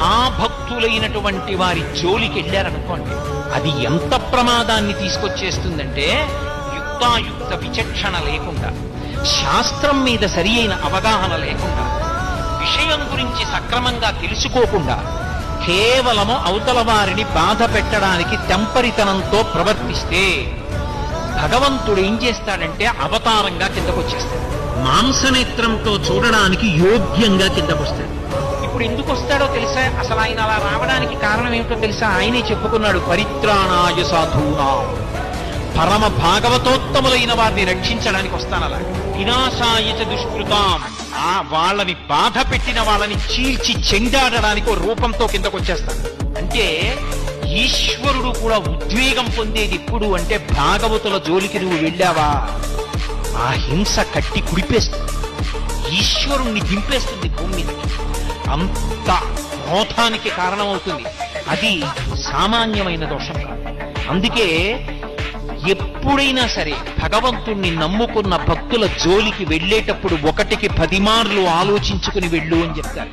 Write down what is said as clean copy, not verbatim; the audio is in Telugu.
మహాభక్తులైనటువంటి వారి జోలికి వెళ్ళారనుకోండి, అది ఎంత ప్రమాదాన్ని తీసుకొచ్చేస్తుందంటే యుక్తాయుక్త విచక్షణ లేకుండా, శాస్త్రం మీద సరి అయిన అవగాహన లేకుండా, విషయం గురించి సక్రమంగా తెలుసుకోకుండా కేవలము అవతల వారిని బాధ పెట్టడానికి తెంపరితనంతో ప్రవర్తిస్తే భగవంతుడు ఏం చేస్తాడంటే అవతారంగా కిందకొచ్చేస్తాడు. మాంసనేత్రంతో చూడడానికి యోగ్యంగా కిందకొస్తాడు. ఇప్పుడు ఎందుకు వస్తాడో తెలుసా? అసలు ఆయన అలా రావడానికి కారణం ఏమిటో తెలుసా? ఆయనే చెప్పుకున్నాడు, పరిత్రాణాయ సాధూనాం, పరమ భాగవతోత్తములైన వారిని రక్షించడానికి వస్తాను. అలా వినాశాయ చ దుష్కృతాం, ఆ వాళ్ళని బాధ పెట్టిన వాళ్ళని చీల్చి చెండాడడానికి ఓ రూపంతో కిందకు వచ్చేస్తాడు. అంటే ఈశ్వరుడు కూడా ఉద్వేగం పొందేది ఎప్పుడు అంటే భాగవతుల జోలికి నువ్వు వెళ్ళావా, ఆ హింస కట్టి కుడిపేస్తుంది, ఈశ్వరుణ్ణి దింపేస్తుంది భూమి మీదకి. అంత క్రోధానికి కారణమవుతుంది. అది సామాన్యమైన దోషం కాదు. అందుకే ఎప్పుడైనా సరే భగవంతుణ్ణి నమ్ముకున్న భక్తుల జోలికి వెళ్ళేటప్పుడు 1కి 10 మార్లు ఆలోచించుకుని వెళ్ళు అని చెప్తారు.